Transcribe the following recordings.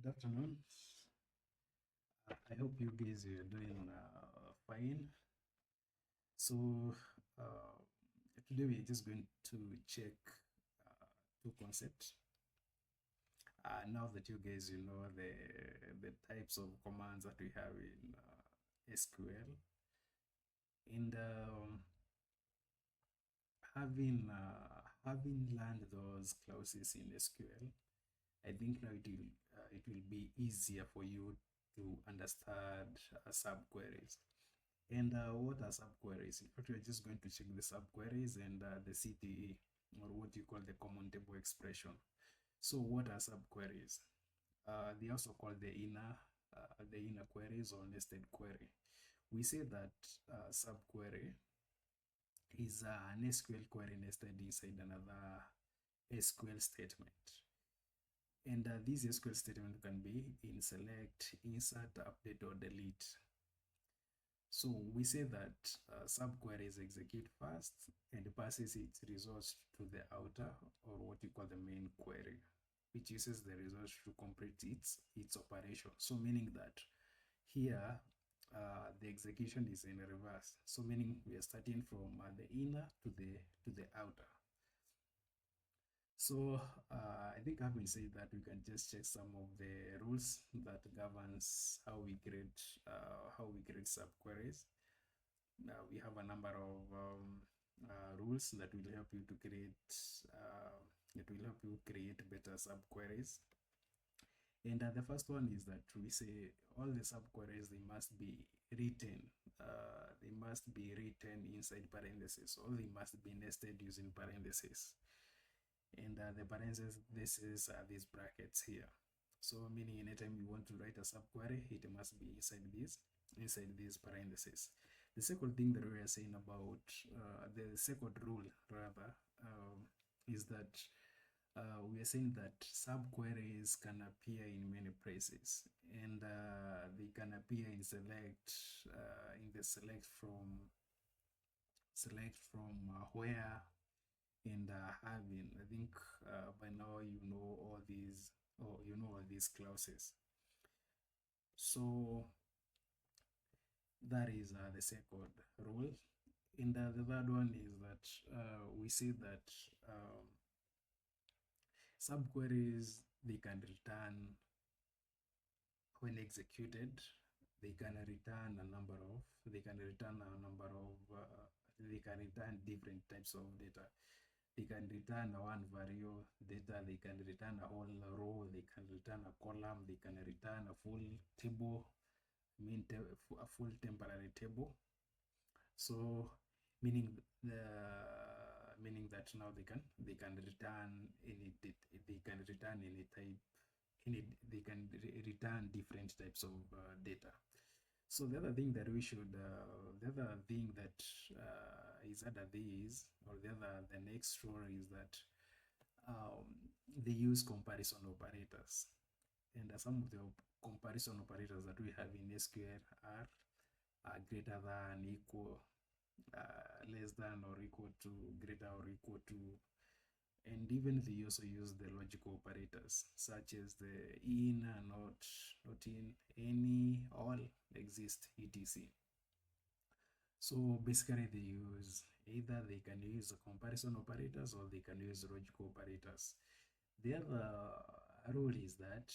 Good afternoon. I hope you guys are doing fine. So uh, today we're just going to check uh, two concepts. Now that you guys you know the types of commands that we have in SQL, and having learned those clauses in SQL, I think now it will be easier for you to understand subqueries. And what are subqueries? In fact, we're just going to check the subqueries and the CTE, or what you call the common table expression. So what are subqueries? They also call the inner queries or nested query. We say that subquery is an SQL query nested inside another SQL statement. And this SQL statement can be in select, insert, update, or delete. So we say that subqueries execute first and passes its results to the outer, or what you call the main query, which uses the results to complete its operation. So meaning that here the execution is in reverse. So meaning we are starting from the inner to the outer. So I think having said that, we can just check some of the rules that governs how we create subqueries. Now we have a number of rules that will help you to create better subqueries. And the first one is that we say all the subqueries, they must be written. They must be written inside parentheses, or they must be nested using parentheses. And the parentheses are these brackets here. So meaning anytime you want to write a subquery, it must be inside these parentheses. The second thing that we are saying about the second rule rather is that we are saying that subqueries can appear in many places, and they can appear in the select from where, and having. I think by now you know all these, or you know all these clauses. So that is the second rule. And the third one is that we see that subqueries, they can return, when executed, they can return a number of they can return different types of data. They can return a one value data, they can return a whole row, they can return a column, they can return a full table, a full temporary table. So meaning that now they can return any type, they can return different types of data. So the other thing that is under this, or the next rule is that they use comparison operators, and some of the comparison operators that we have in SQL are greater than, equal, less than or equal to, greater or equal to, and even they also use the logical operators such as the in, not in, any, all, exist, etc. So basically they can use comparison operators, or they can use logical operators. The other rule is that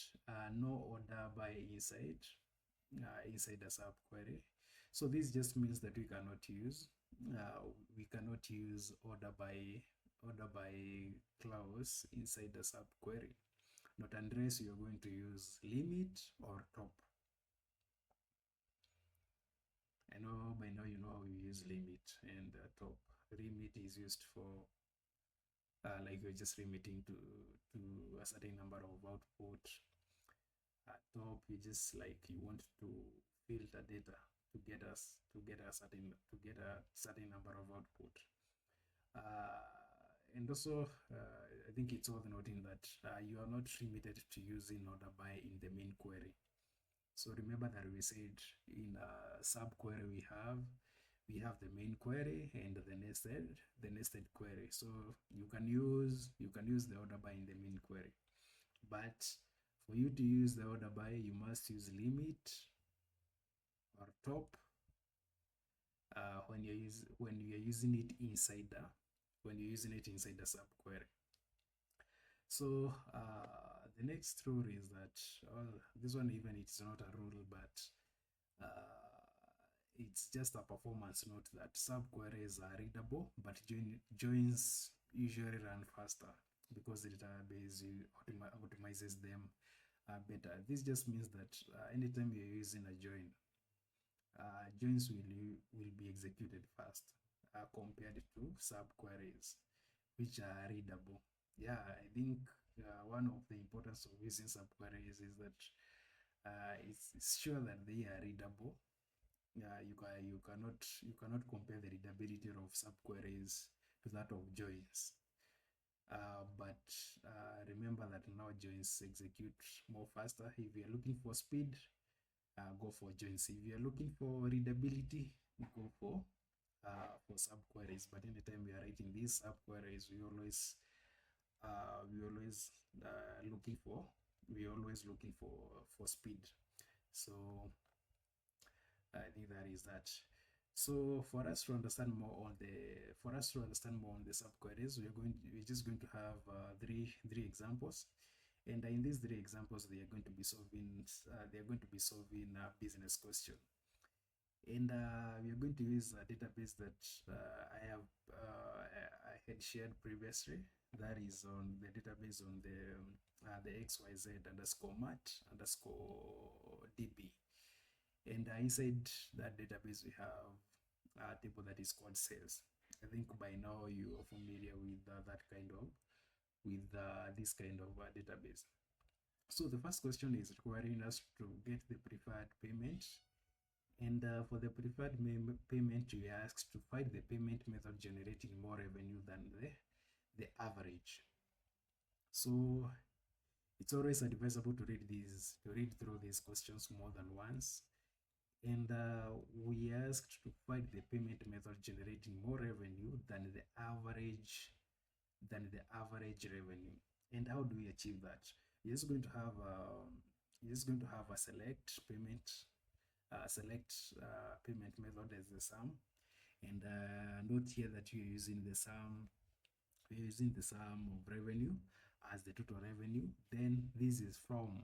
no order by inside a subquery. So this just means that we cannot use order by clause inside the subquery, not unless you're going to use limit or top. I know by now you know how you use limit and top. Limit is used for like you're just limiting to a certain number of output. Top, you just like you want to filter data to get a certain number of output. And also, I think it's worth noting that you are not limited to using order by in the main query. So remember that we said in a subquery we have the main query and the nested query. So you can use the order by in the main query, but For you to use the order by, you must use limit or top when you're using it inside the subquery. So the next rule is that this one, even it's not a rule, but it's just a performance note that subqueries are readable, but joins usually run faster because the database optimizes them better. This just means that anytime you're using a join, joins will be executed fast compared to subqueries, which are readable. Yeah, I think one of the importance of using subqueries is that it's sure that they are readable. You cannot compare the readability of subqueries to that of joins. But remember that now joins execute more faster. If you're looking for speed, go for joins. If you're looking for readability, go for subqueries. But anytime we are writing these subqueries, we always looking for speed. So I think that is that. So for us to understand more on the subqueries, we're just going to have three examples, and in these three examples, they are going to be solving a business question. And we are going to use a database that I had shared previously. That is on the database on the XYZ underscore mat underscore DB. And inside that database, we have a table that is called sales. I think by now you are familiar with this kind of database. So the first question is requiring us to get the preferred payment. And for the preferred payment, we are asked to find the payment method generating more revenue than the average. So it's always advisable to read through these questions more than once. And we asked to find the payment method generating more revenue than the average revenue. And how do we achieve that? You're just going to have a select payment method as the sum, and note here that you're using the sum of revenue as the total revenue. Then this is from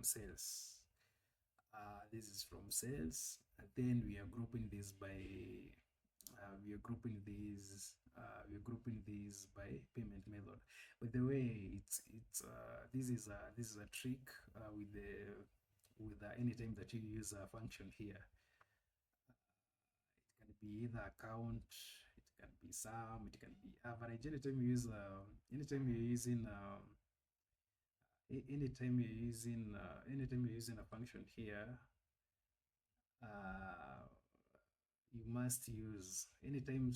sales. And then we are grouping this by payment method. By the way, this is a trick with anytime that you use a function here. It can be either account, it can be sum, it can be average. Anytime you're using a function here, you must use anytime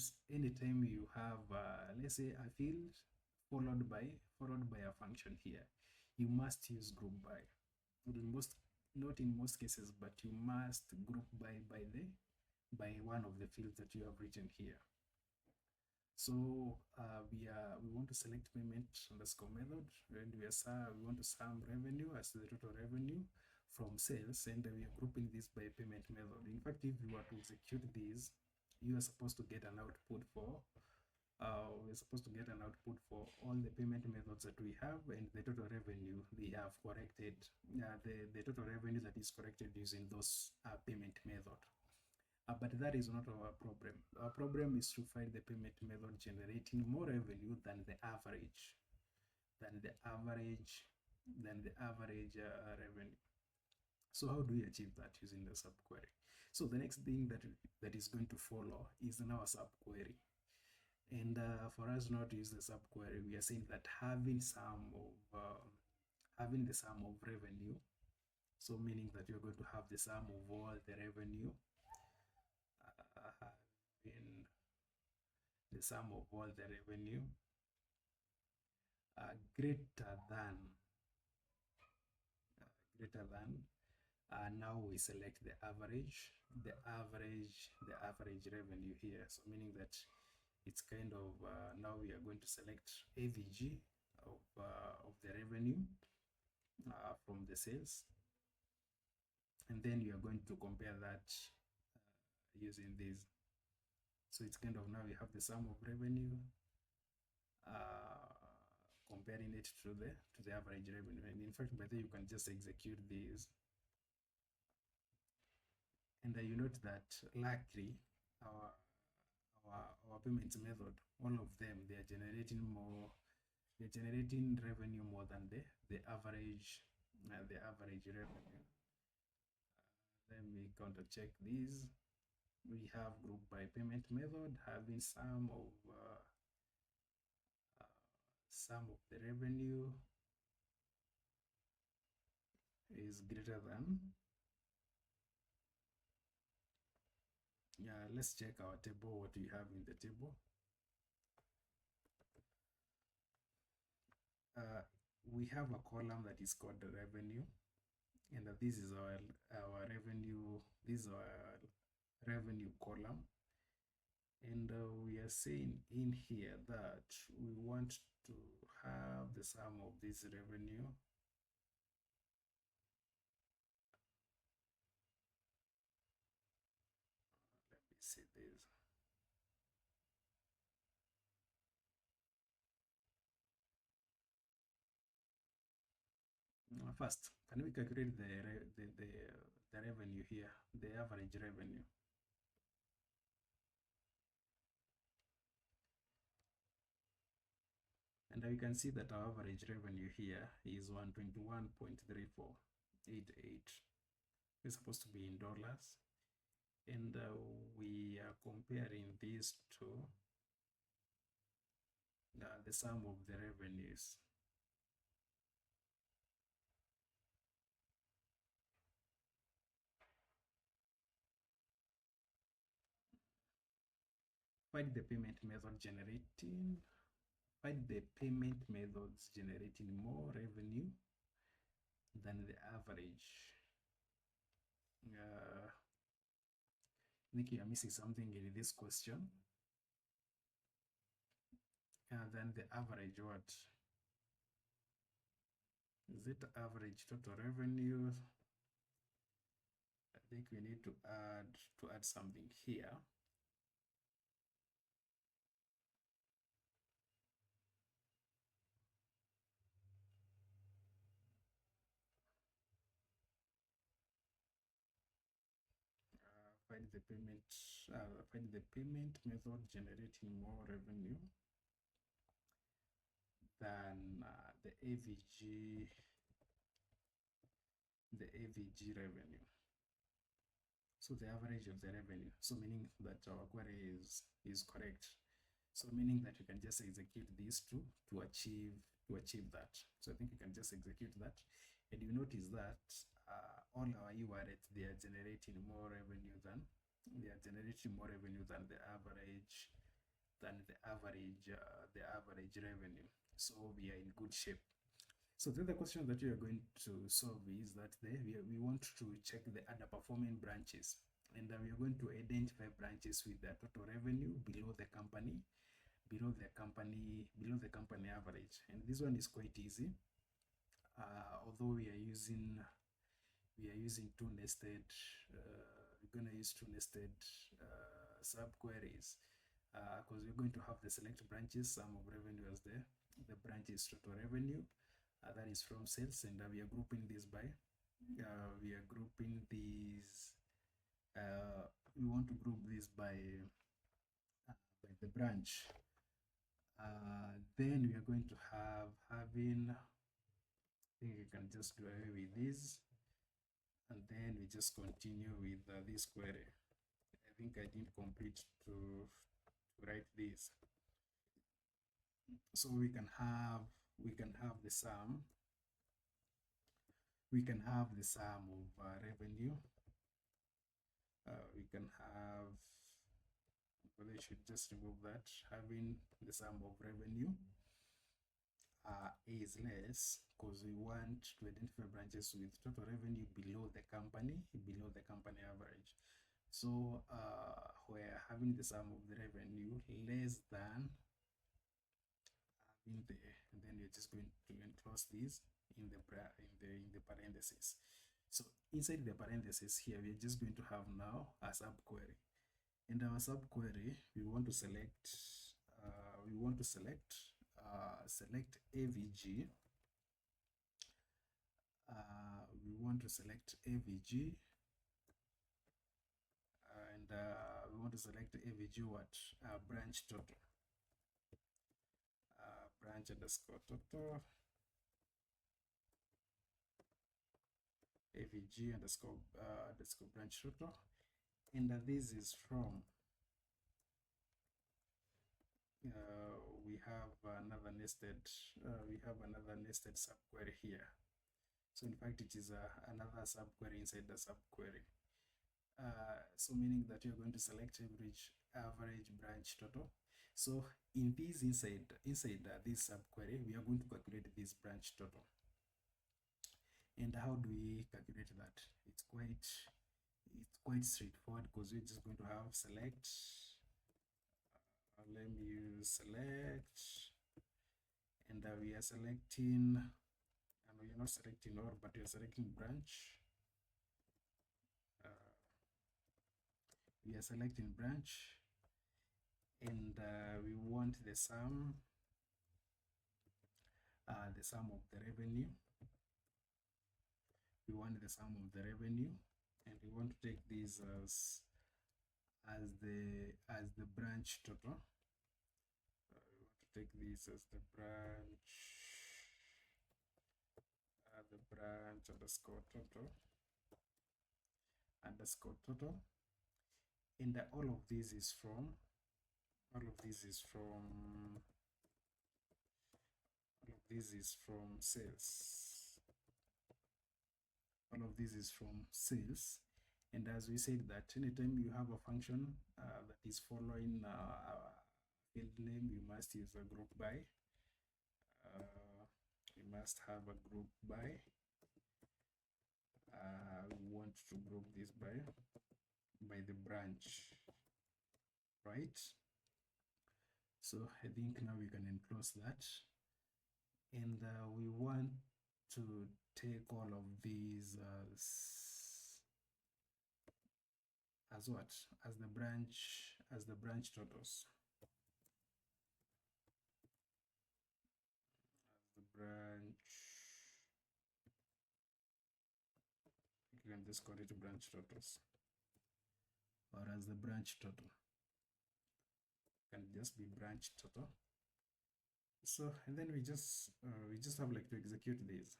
you have let's say a field followed by a function here, you must use group by. Not in most cases, but you must group by one of the fields that you have written here. So we want to select payment underscore method, and we want to sum revenue as the total revenue from sales, and we are grouping this by payment method. In fact, if you were to execute this, you are supposed to get an output for all the payment methods that we have, and the total revenue they have corrected, the total revenue that is corrected using those payment method. But that is not our problem. Our problem is to find the payment method generating more revenue than the average revenue. So how do we achieve that using the subquery? So the next thing that is going to follow is now a subquery. And for us not to use the subquery, we are saying that having the sum of revenue, so meaning that you're going to have the sum of all the revenue, in the sum of all the revenue greater than now we select the average revenue here. So meaning that it's kind of now we are going to select AVG of the revenue, from the sales, and then you are going to compare that using this. So it's kind of, now you have the sum of revenue uh, comparing it to the average revenue. And in fact, by the way, you can just execute these. And you note that luckily our our payments method, all of them, they are generating more, they're generating revenue more than the average revenue. Let me counter check these. We have group by payment method having sum of the revenue is greater than. Yeah, let's check our table, what we have in the table. We have a column that is called the revenue, and this is our revenue. This is our revenue column, and we are saying in here that we want to have the sum of this revenue let me see this. First, can we calculate the revenue here, the average revenue? And we can see that our average revenue here is 121.3488. It's supposed to be in dollars. And we are comparing these to the sum of the revenues. Find the payment method generating, find the payment methods generating more revenue than the average. I think you are missing something in this question. And then the average, what? Is it average total revenue? I think we need to add something here. Find the payment method generating more revenue than the AVG revenue. So the average of the revenue. So meaning that our query is correct. So meaning that you can just execute these two to achieve that. So I think you can just execute that, and you notice that all our URLs, they are generating more revenue than the average the average revenue. So we are in good shape. So then the question that we are going to solve is that we want to check the underperforming branches, and we are going to identify branches with their total revenue below the company average. And this one is quite easy, although we are using two nested we're going to use two nested subqueries, because we're going to have the select branches sum of revenue as the branch is total revenue, that is from sales, and we are grouping this by we want to group this by the branch. Then we are going to having, I think you can just do away with this, and then we just continue with this query. I think I didn't complete to write this. So we can have the sum. We can have the sum of revenue. We can have, well, I should just remove that. Having the sum of revenue is less, because we want to identify branches with total revenue below the company average. So we're having the sum of the revenue less than having and then we are just going to enclose these in the parentheses. So inside the parentheses here, we are just going to have now a subquery. And our subquery, we want to select select AVG. We want to select AVG, and we want to select AVG what? Branch total. Branch underscore total. AVG underscore branch total. And this is from we have another nested subquery here. So in fact, it is another subquery inside the subquery. So meaning that you're going to select average branch total. So in this inside this subquery, we are going to calculate this branch total. And how do we calculate that? It's quite straightforward, because we're just going to have select. Let me use select, and we are selecting, and we are not selecting all, but we are selecting branch. We are selecting branch, and we want the sum of the revenue. We want the sum of the revenue, and we want to take this as the branch total. We want to take this as the branch underscore total, and all of this is from sales. All of this is from sales. And as we said, that anytime you have a function that is following a field name, you must use a group by. We must have a group by. We want to group this by the branch, right? So I think now we can enclose that, and we want to take all of these as what? As the branch totals. As the branch, you can just call it branch totals, or as the branch total. Can just be branch total. So, and then we just have like to execute these.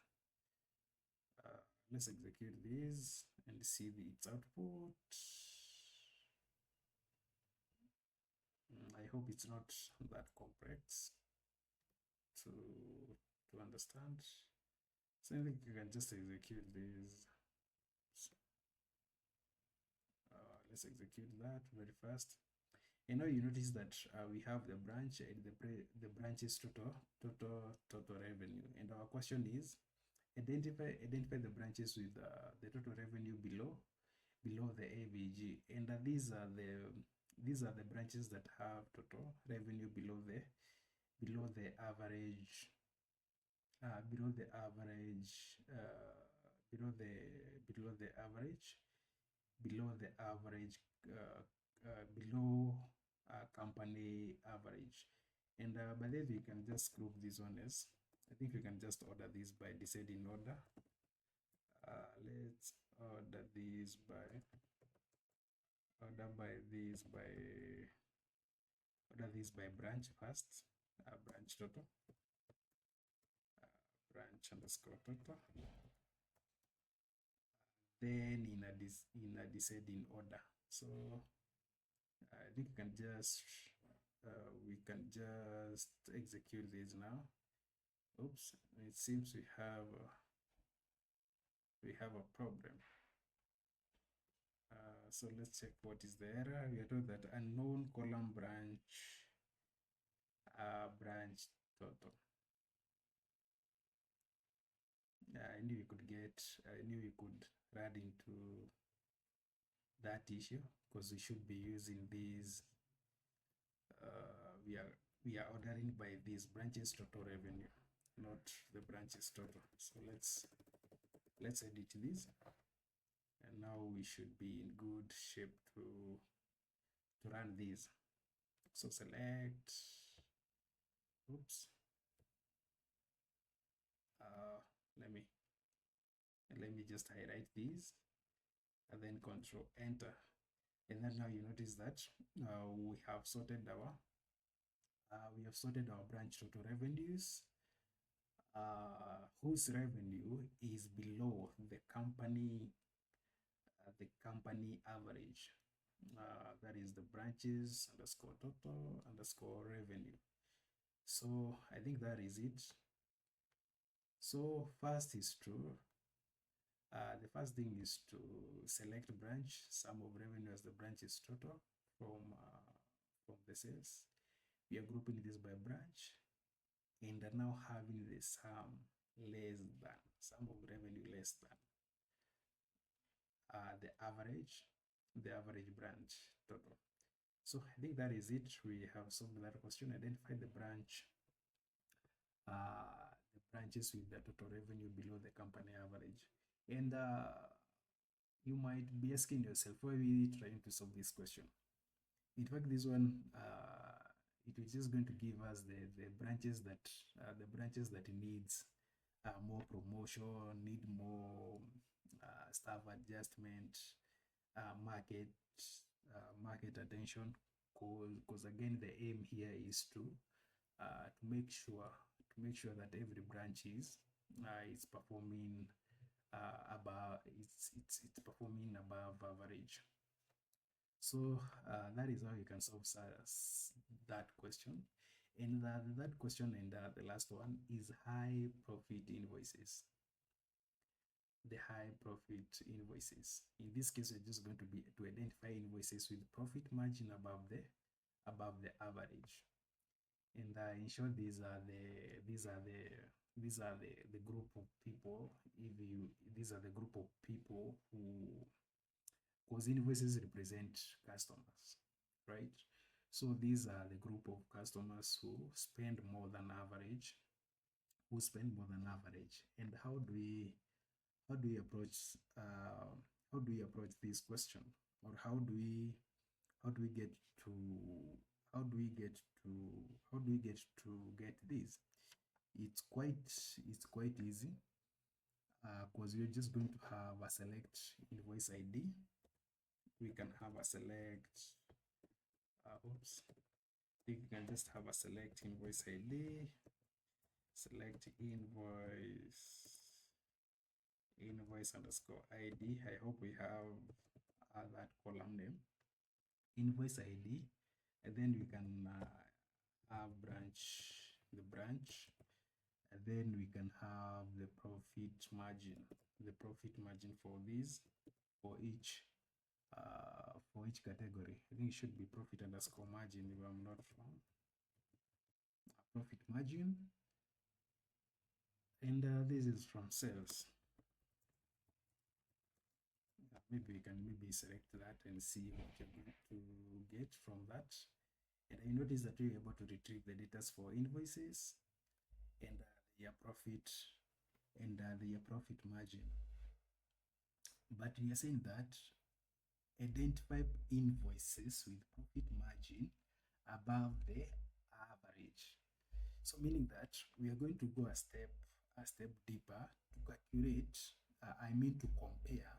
Let's execute these and see its output. I hope it's not that complex to understand. So I think you can just execute these. Let's execute that very fast. And now you notice that we have the branch and the branch's total revenue. And our question is, identify the branches with the total revenue below the AVG. And these are the branches that have total revenue below the average company average. And by the way, we can just group this one as, I think we can just order this by descending order. Let's order this by branch first. Branch total, branch underscore total, then in a descending order. So I think we can just execute this now. Oops, it seems we have a problem. So let's check what is the error. We are told that unknown column branch total. I knew we could run into that issue, because we should be using these. We are ordering by these branches total revenue. not the branches total. So let's edit this, and now we should be in good shape to run these. So select, oops, uh, let me just highlight these and then control enter, and then now you notice that we have sorted our branch total revenues, whose revenue is below the company average. That is the branches underscore total underscore revenue. So I think that is it. So first is to the first thing is to select branch, sum of revenue as the branch is total from the sales. We are grouping this by branch, and are now having the sum of revenue less than the average branch total. So I think that is it. We have solved that question. Identify the branches with the total revenue below the company average. And you might be asking yourself, why are we trying to solve this question? In fact, this one, it is just going to give us the branches that needs more promotion, need more staff adjustment, market attention, because again the aim here is to make sure that every branch is performing above performing above average. So that is how you can solve that question. And that question and the last one is high profit invoices. The high profit invoices. In this case, we're just going to identify invoices with profit margin above the average. And in short, these are the group of people. These are the group of people who, because invoices represent customers, right? So these are the group of customers who spend more than average, And how do we approach this question, or how do we get this? It's quite easy, because we're just going to have a select invoice ID. We can have a select we can just have a select invoice ID, select invoice underscore ID. I hope we have that column name, invoice ID, and then we can have the branch, and then we can have the profit margin for each category. I think it should be profit underscore margin, if I'm not wrong. Profit margin, and this is from sales. Maybe we can select that and see what you're going to get from that. And I notice that we're able to retrieve the data for invoices and their profit margin. But we are saying that identify invoices with profit margin above the average. So meaning that we are going to go a step deeper to calculate, to compare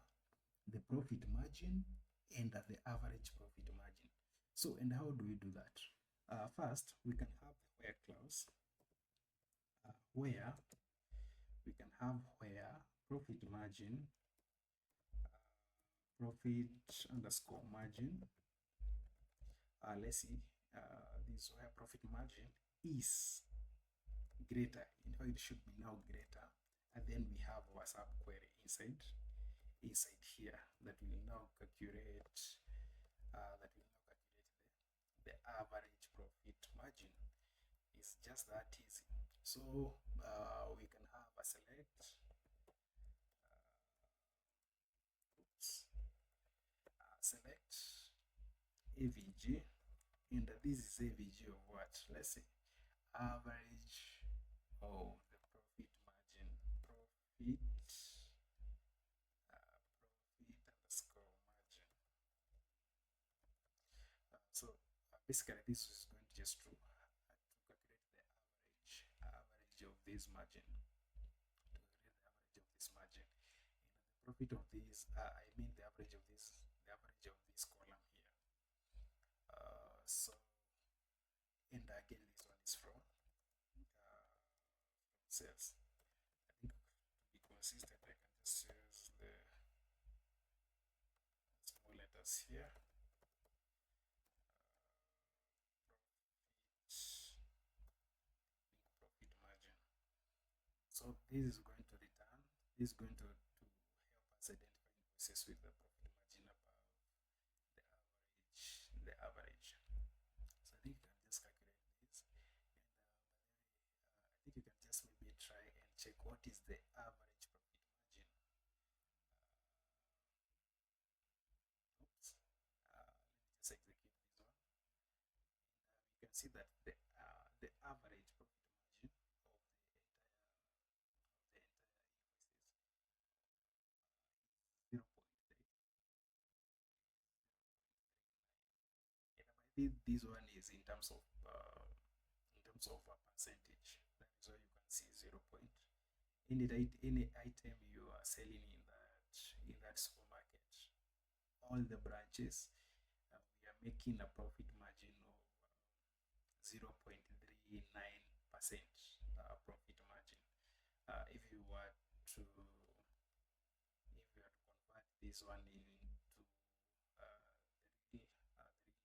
the profit margin and the average profit margin. So, and how do we do that? First, we can have the where clause, where we can have where profit margin, profit underscore margin. Let's see, this where profit margin is greater. In fact, it should be now greater. And then we have our subquery inside here that will now calculate the average profit margin. Is just that easy. So we can have a select AVG, and this is AVG of what? Let's say average of the Basically, this is going to just to calculate the average of this margin. To calculate the average of this margin, and the profit of this, I mean the average of this column here. So, and again, this one is from sales. I think to be consistent, I can just use the small letters here. Profit margin. So this is going to return. This is going to help us identify invoices with the profit margin above the average. So I think you can just calculate this, and I think you can just maybe try and check what is the average profit margin. Oops. Let me just execute this one. You can see that the average profit margin of the entire invoices is 0.3. This one is in terms of a percentage. That is why you can see 0 point. Any item you are selling in that supermarket, all the branches, we are making a profit margin of 0.39% profit margin. If you were to convert this one into the real money or the real profit margin,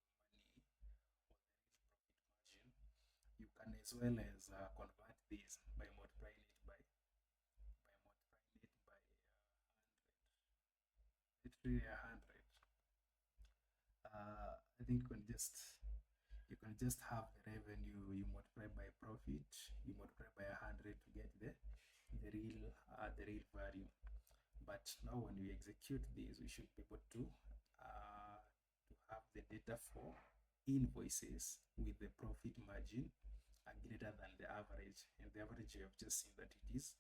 you can as well as convert this by multiplying it by 100. Literally 100. I think you can just have the revenue, you multiply by profit, you multiply by 100 to get the real value. But now when we execute this, we should be able to have the data for invoices with the profit margin greater than the average, and the average you have just seen that it is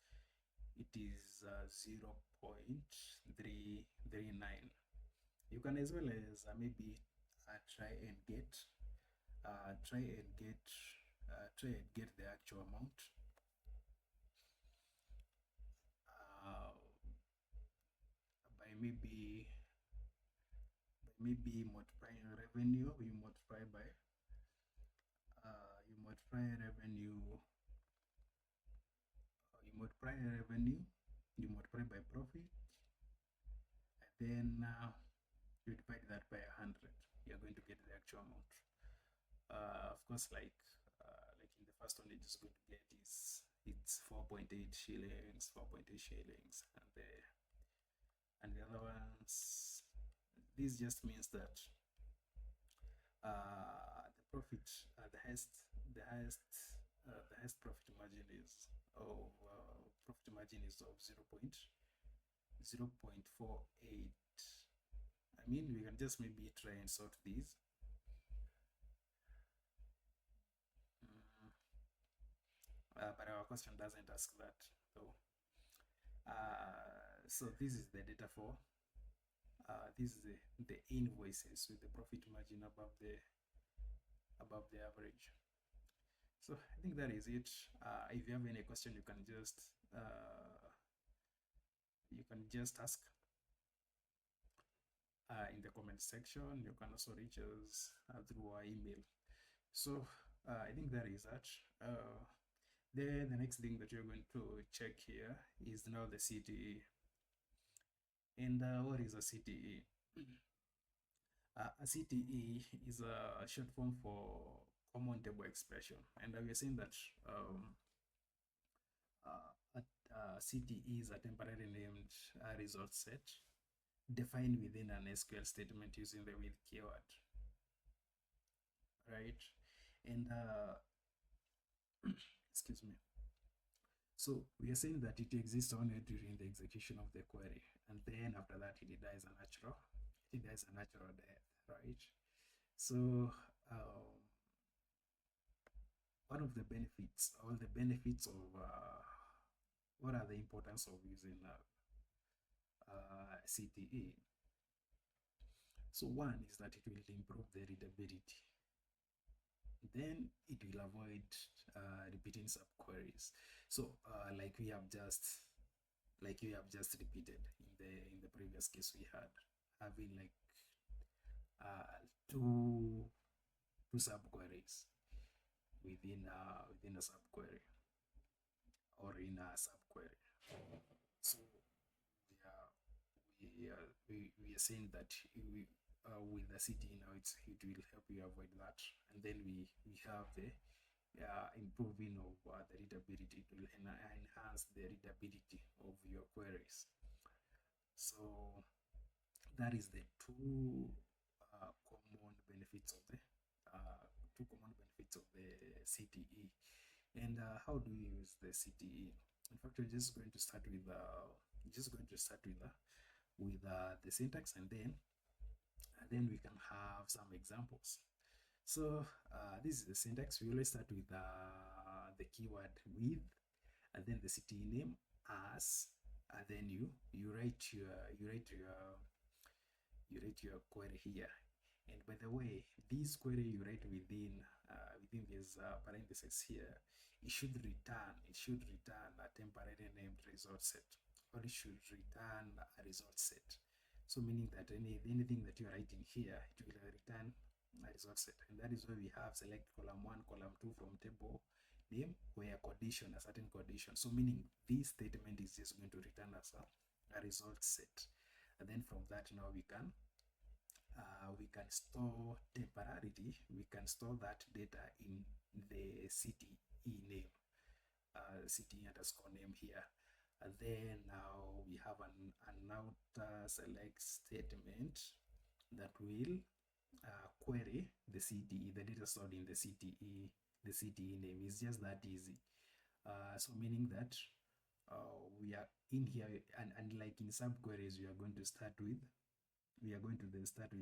0.339. You can as well as maybe try and get the actual amount by maybe multiplying revenue. You multiply revenue, you multiply by profit, and then you divide that by 100. You're going to get the actual amount. Of course, like in the first one, it's going to get it's 4.8 shillings, 4.8 shillings, and the other ones. This just means that the profit, the highest profit margin is of 0.48. I mean, we can just maybe try and sort these. But our question doesn't ask that though. So this is the data for this is the invoices with the profit margin above the average. So I think that is it. If you have any question, you can just ask in the comment section. You can also reach us through our email. So I think that is that. Then the next thing that you're going to check here is now the CTE. And what is a CTE? A CTE is a short form for common table expression, and we are saying that CTE is a temporarily named result set defined within an SQL statement using the with keyword, right? And excuse me. So we are saying that it exists only during the execution of the query, and then after that it dies a natural death, right? So one of the benefits, all the benefits of what are the importance of using CTE? So one is that it will improve the readability. then it will avoid repeating subqueries. So like we have just repeated in the previous case we had, having like uh, two two subqueries within a subquery or in a subquery. So we are saying that with the CTE now it will help you avoid that, and then we have the improving of the readability. It will enhance the readability of your queries. So that is the common benefits of the two common benefits of the CTE. And how do we use the CTE? In fact, we're just going to start with the syntax, and then we can have some examples. So this is the syntax. We always start with the keyword with, and then the CTE name as, and then you write your query here. And by the way, this query you write within this parenthesis here, it should return a temporary named result set, or it should return a result set. So meaning that anything that you're writing here, it will return a result set. And that is why we have select column 1, column 2 from table name where a certain condition. So meaning this statement is just going to return us a result set. And then from that, now we can store temporarily, we can store that data in the CTE name, CTE underscore name here. And then now we have an outer select statement that will query the CTE, the data stored in the CTE name. Is just that easy. So meaning that we are in here, and like in subqueries, we are going to start with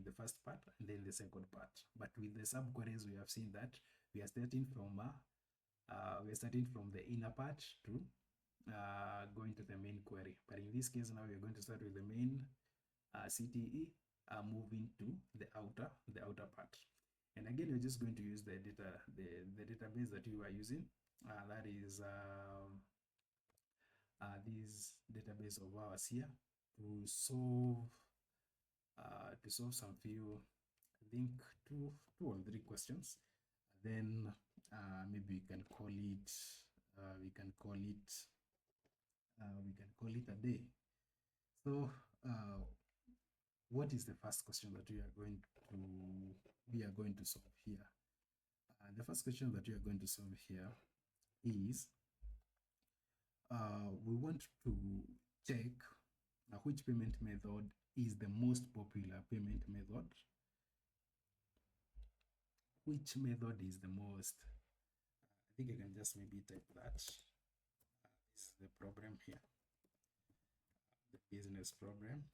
the first part and then the second part. But with the subqueries, we have seen that we are starting from the inner part to going to the main query. But in this case, now we are going to start with the main CTE, moving to the outer part. And again, we're just going to use the database that you are using. That is this database of ours here to solve some few, I think two or three questions. Then maybe we can call it a day. So what is the first question that we are going to solve here? The first question that we are going to solve here is we want to check which payment method is the most popular payment method. Which method is the most? I think I can just maybe type that. This is the problem here. The business problem.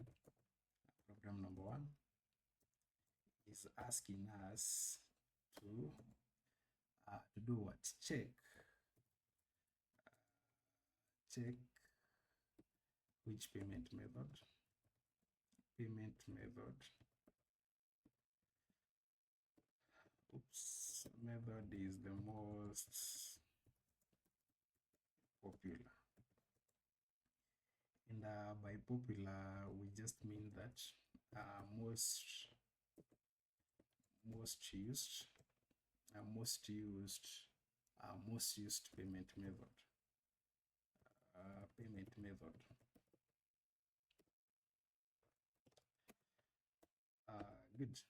Problem number 1 is asking us to do what? Check which payment method method is the most popular. And by popular, we just mean that most used payment method. Good.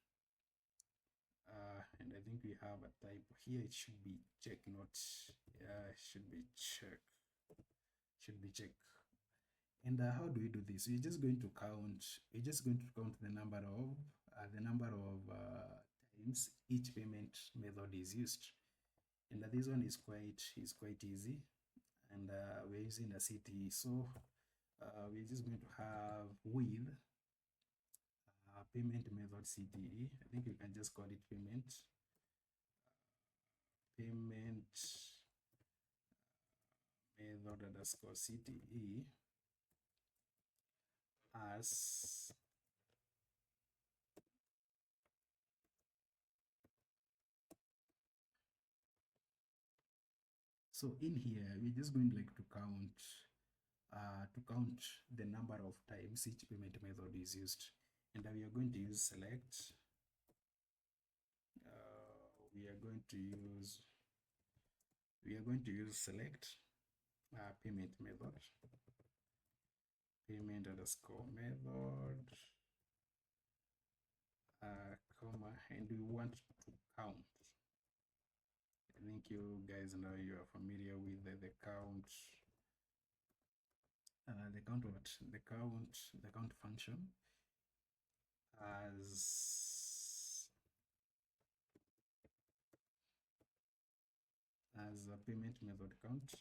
And I think we have a type here. It should be check, not should be check. And how do we do this? We're just going to count the number of times each payment method is used. And this one is quite easy, and we're using a CTE. So we're just going to have with payment method CTE. I think you can just call it payment method underscore CTE as So in here, we're just going like to count the number of times each payment method is used. And we are going to use select. We are going to use select payment method, payment underscore method, comma, and we want to count. I think you guys know, you are familiar with the count. The count function as a payment method count,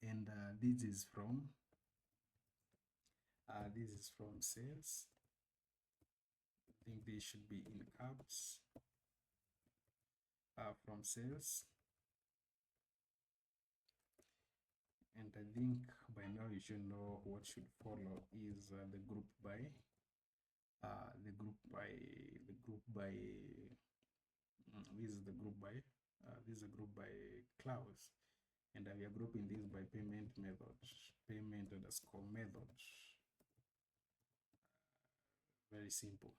and this is from sales. I think this should be in caps, from sales. And I think by now you should know what should follow is the group by this is the group by clause, and we are grouping this by payment method, payment underscore method. Very simple.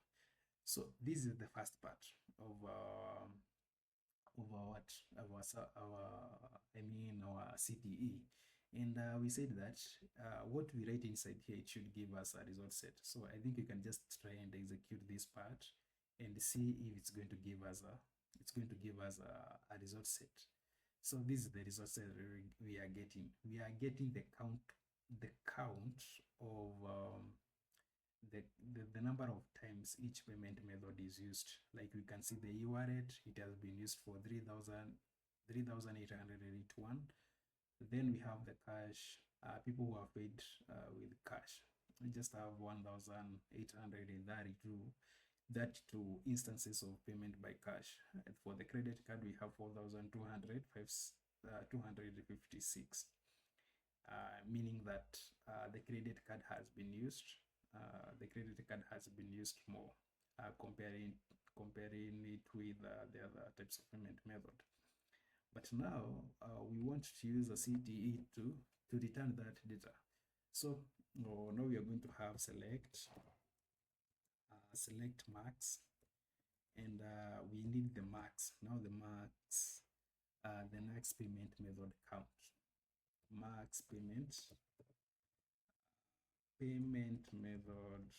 So this is the first part of our CTE. And we said that what we write inside here, it should give us a result set. So I think you can just try and execute this part and see if it's going to give us a result set. So this is the result set we are getting. We are getting the count of the number of times each payment method is used. Like we can see the URL, it has been used for 3,881. Then we have the cash, people who have paid with cash. We just have 1,832 instances of payment by cash. And for the credit card, we have 4,256, meaning that the credit card has been used. The credit card has been used more, comparing it with the other types of payment method. But now we want to use a CTE to return that data. So now we are going to have select max, and we need the max. Now the max, the next payment method count, max payment method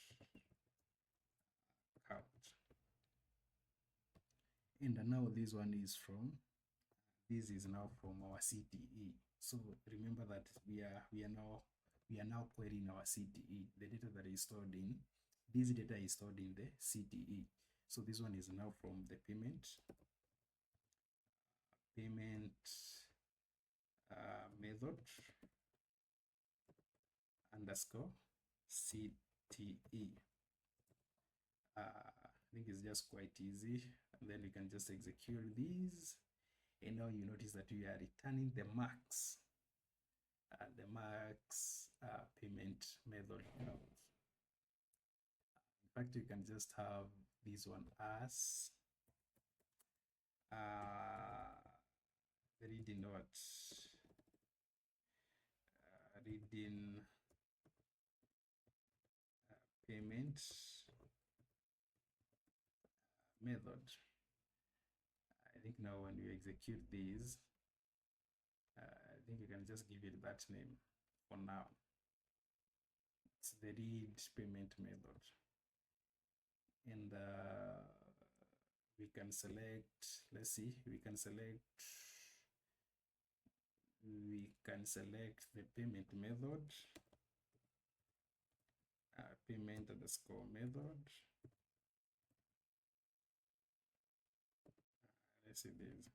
count. And now this one is from, this is now from our CTE. So remember that we are now querying our CTE. The data that is stored in this data is stored in the CTE. So this one is now from the payment method underscore CTE. I think it's just quite easy. And then we can just execute these. And now you notice that we are returning the max, payment method count. In fact, you can just have this one as reading payment method. I think now when you execute these, I think you can just give it that name for now. It's the read payment method. And we can select, let's see, we can select the payment method, payment underscore method. Let's see this.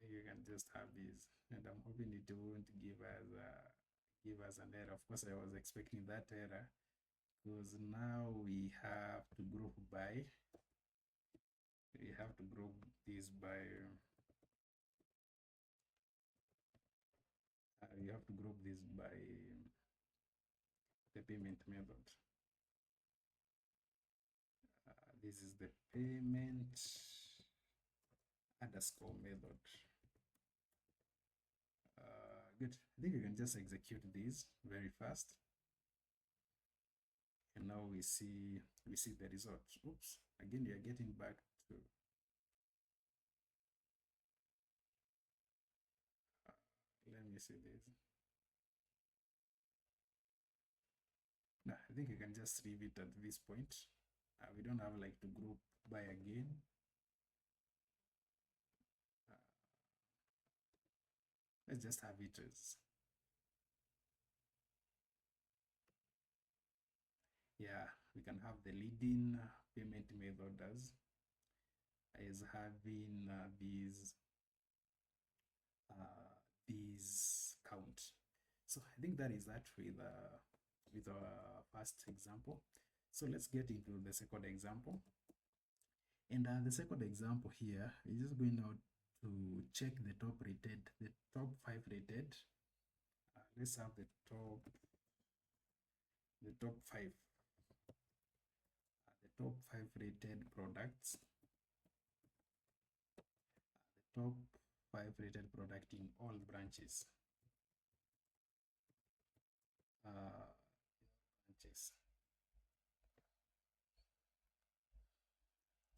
You can just have these, and I'm hoping it won't give us an error. Of course, I was expecting that error, because now we have to group this by to group this by the payment method. This is the payment underscore method. Good. I think you can just execute these very fast. And now we see the result. Oops, again we are getting back to let me see this. No, I think you can just leave it at this point. We don't have like to group by again. Let's just have it as, yeah, we can have the leading payment method as having these count. So I think that is that with our first example. So let's get into the second example. And the second example here is just going out to check the top 5 rated. Let's have the top 5. The top 5 rated products. The top 5 rated product in all branches.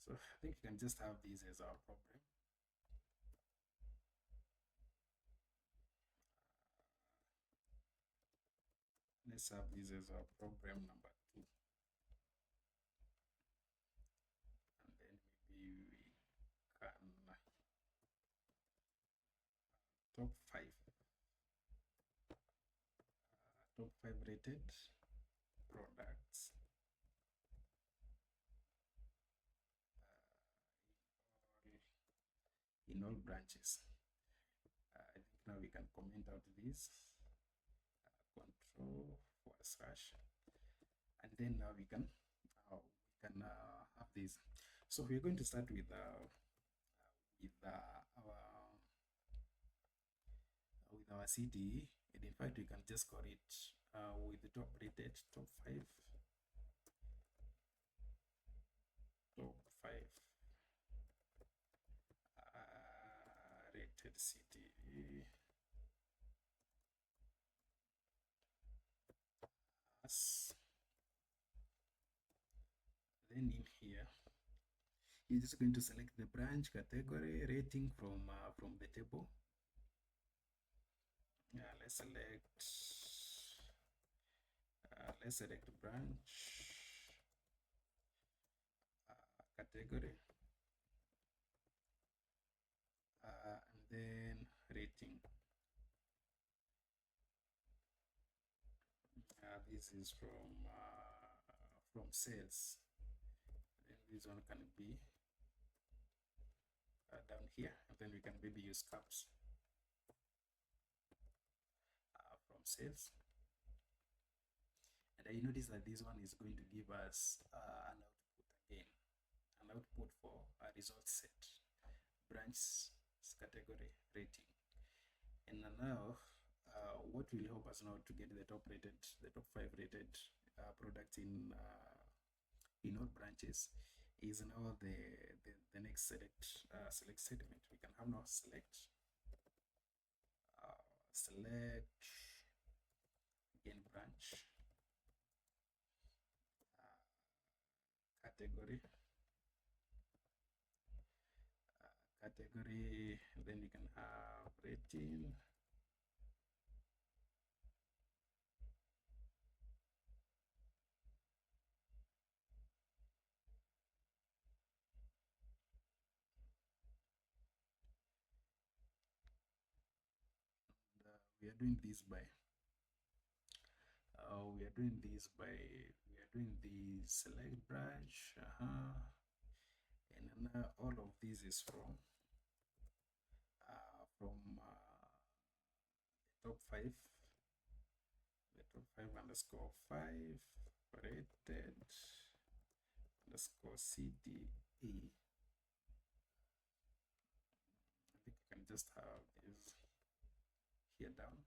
So I think you can just have these as our problem. Let's have this as our problem number 2. And then maybe we can top 5. Top 5 rated products in all branches. I think now we can comment out this control / and then now we can have this. So we're going to start with our CTE, and in fact we can just call it with the top rated top 5 rated CTE as. Then in here you're just going to select the branch category rating from the table. Let's select branch category and then rating. This is from sales. Then this one can be down here, and then we can maybe use caps from sales. And you notice that this one is going to give us an output for a result set, branch category rating. And now what will help us now to get the top 5 rated products in all branches is now the next select statement. We can have now select again branch category, then you can have rating, we are doing this by the select branch, and now all of this is from the top 5, underscore 5 rated underscore CTE. I think you can just have this here down.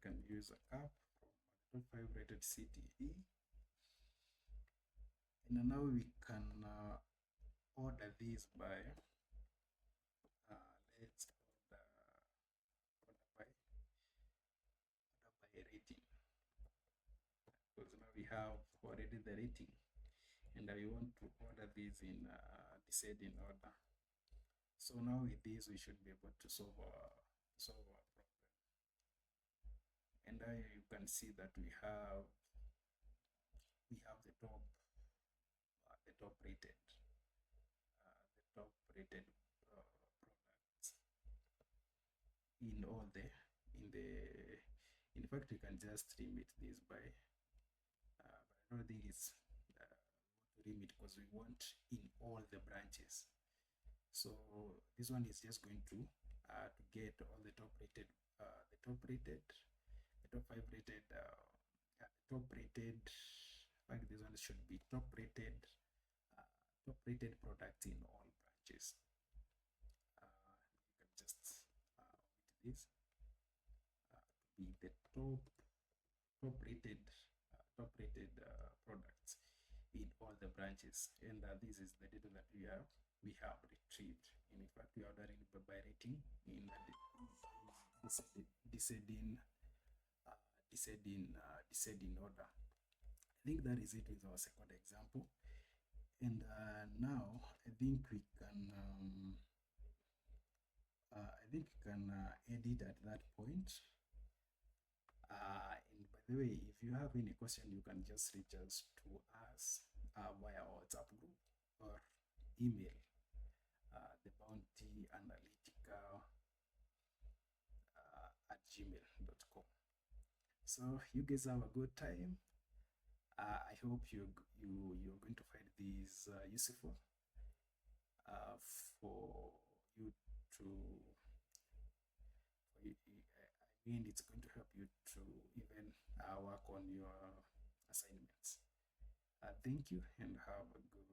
can use a cup from top 5 rated CTE. And now we can order these by let's order by rating, because now we have already the rating, and I want to order these in descending order. So now with this we should be able to solve our problem. And you can see that we have the top rated products in all the in fact we can just limit this by but I don't think it's limit, because we want in all the branches. So this one is just going to get all the top rated the top 5 rated top rated, like this one should be top rated products in all branches. You can just with this to be the top rated products in all the branches, and this is the data that we have retrieved. And in fact, we are ordering by rating in descending order. I think that is it with our second example. And now I think we can edit at that point. And by the way, if you have any question, you can just reach us to us via our WhatsApp group or email the bounty analytical at gmail.com. So you guys have a good time. I hope you're going to find these useful for you to. I mean, it's going to help you to even work on your assignments. Thank you and have a good